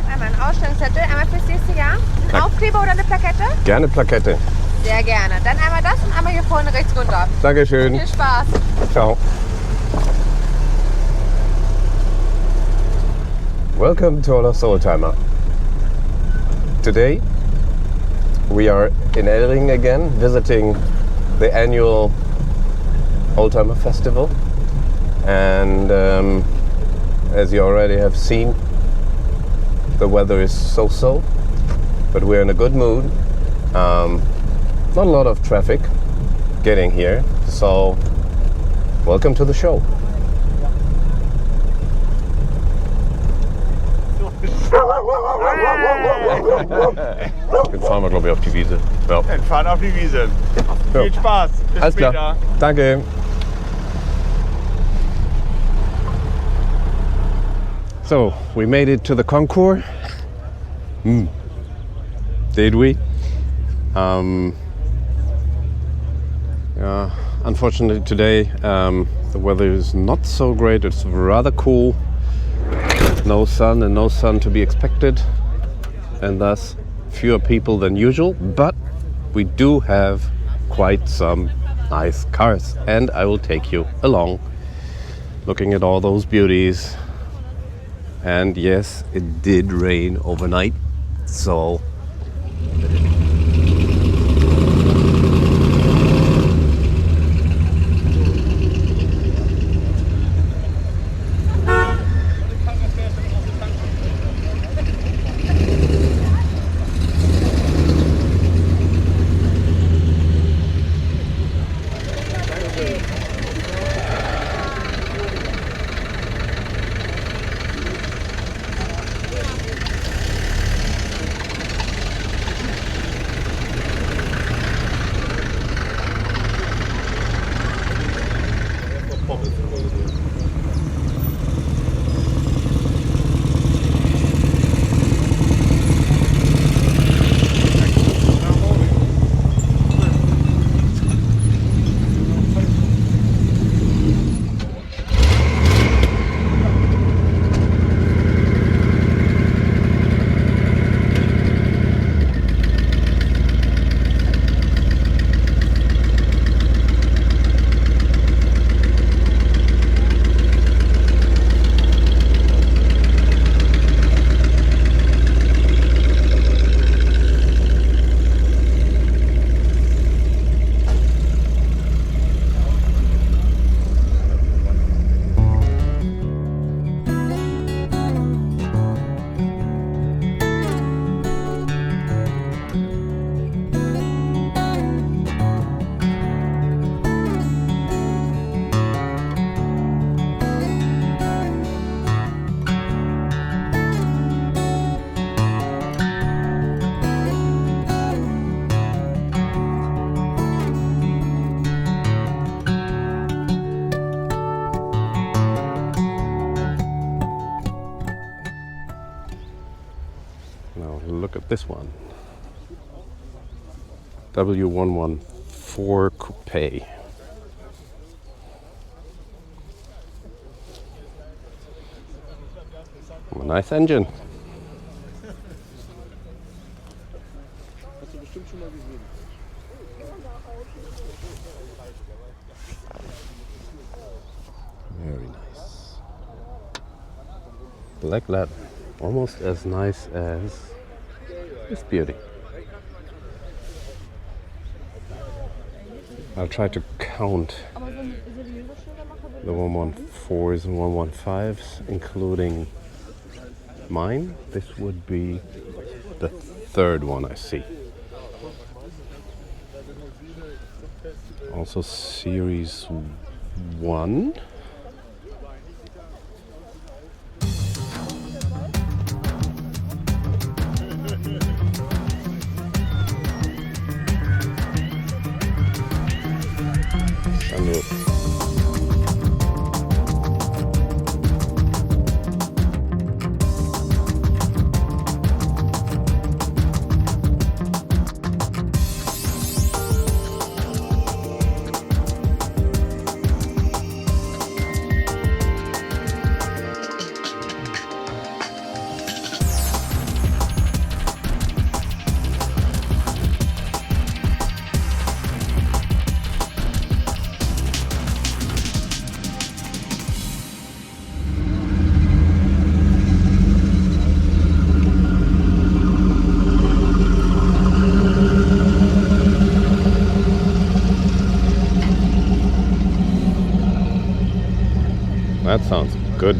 habe einmal einen Ausstellungszettel, einmal fürs nächste Jahr. Ein Aufkleber oder eine Plakette? Gerne Plakette. Sehr gerne. Dann einmal das und einmal hier vorne rechts runter. Dankeschön. Viel Spaß. Ciao. Welcome to Olaf's Oldtimer. Today we are in Ellingen again, visiting the annual Oldtimer Festival. And as you already have seen, the weather is so-so, but we're in a good mood. Not a lot of traffic getting here, so welcome to the show. Jetzt fahren wir, glaube ich, auf die Wiese. Ja. Dann fahren auf die Wiese. Ja. Viel Spaß. Bis Alles später. klar. Danke. So, we made it to the concours. Did we? Unfortunately today the weather is not so great. It's rather cool. No sun and no sun to be expected, and thus fewer people than usual, but we do have quite some nice cars, and I will take you along looking at all those beauties. And yes, it did rain overnight, so look at this one. W114 Coupe. A nice engine. Very nice. Black leather. Almost as nice as this beauty. I'll try to count the 114s and 115s, including mine. This would be the third one I see. Also series 1. That sounds good.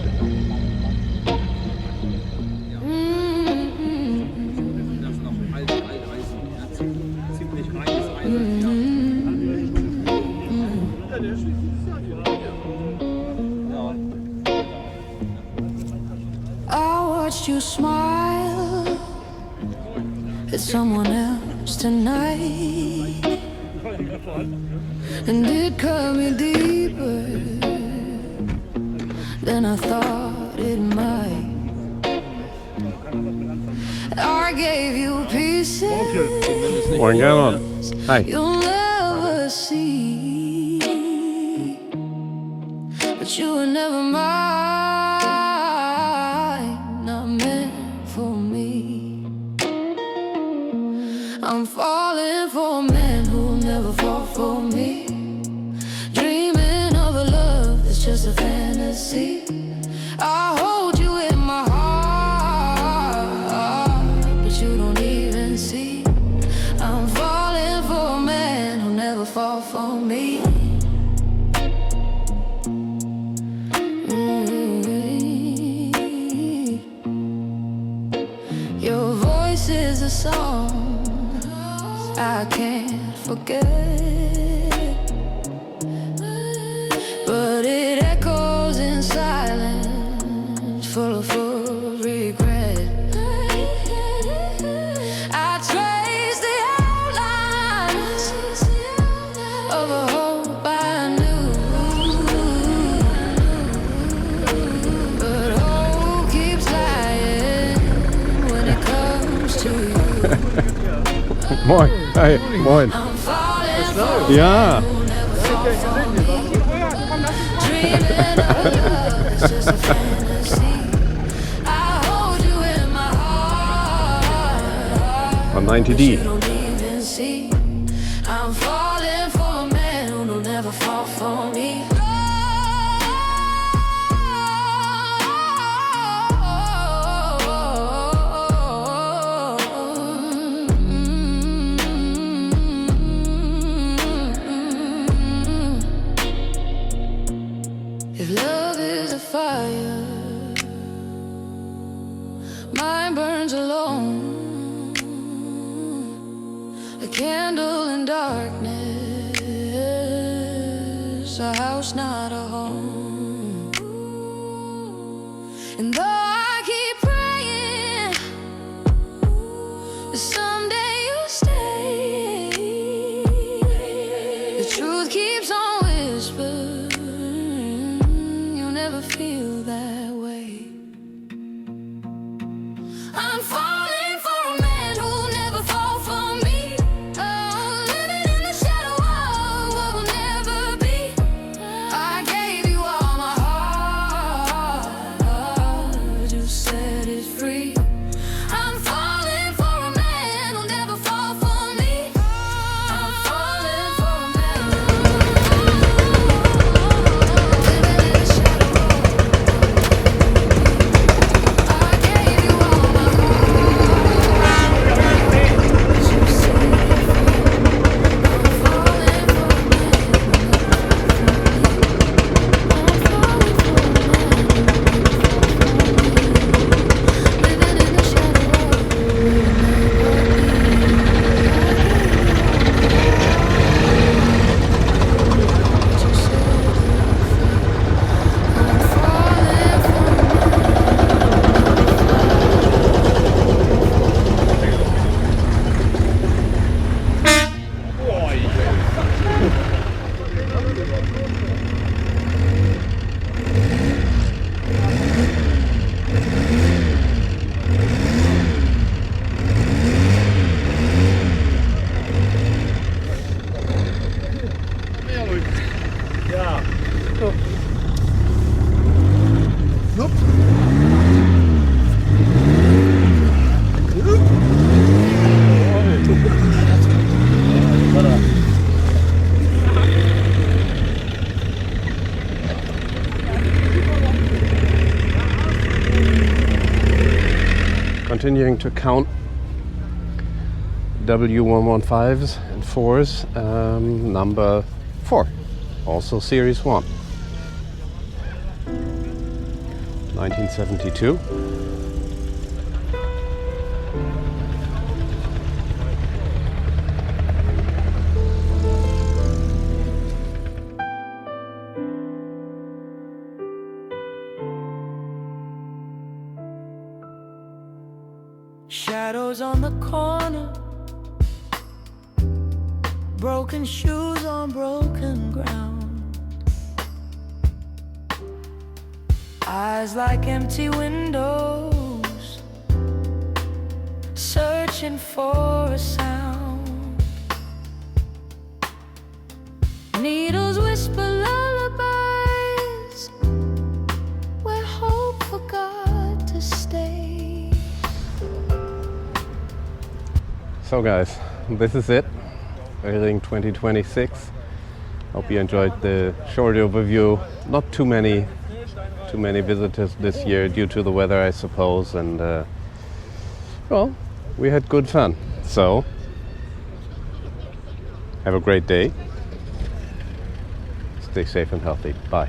I watched you smile at someone else tonight, and it cut me deeper than I thought it might. I gave you pieces Morgen, Gernot. Hi. you'll never see, but you were never mine, not meant for me. I'm falling for a man who'll never fall for me, dreaming of a love that's just a fantasy. I hold you in my heart, but you don't even see. I'm falling for a man who'll never fall for me. Your voice is a song I can't forget, but it echoes in silence, full of regret. I trace the outlines of a hope I knew, but hope keeps lying when it comes to you. Moin. Hi. Moin. I'm falling for Ja. dreaming of love, it's just a fantasy. I hold you in my heart, On but 90D. you don't even see. I'm falling for a man who'll never fall for me. If love is a fire, mine burns alone, a candle in darkness, a house not a home. And though I keep praying that someday you'll stay, the truth keeps on whispering, you'll never feel that way. I'm falling for a man who'll never fall for me. Oh, living in the shadow of what will never be. I gave you all my heart, you set it free. I'm falling for a man who'll never fall for me. I'm falling for a man living in the shadow. I gave you all my heart, you set it free. I'm falling for a man. I'm falling for a man living in the shadow. Continuing to count W115s and 4s, number 4, also series 1. 1972. Shadows on the corner, broken shoes on broken ground, eyes like empty windows, searching for a sound. Needles whisper lullabies where hope forgot to stay. So guys, this is it. Ellingen 2026. Hope you enjoyed the short overview. Not too many visitors this year due to the weather, I suppose, and well, we had good fun. So have a great day. Stay safe and healthy. Bye.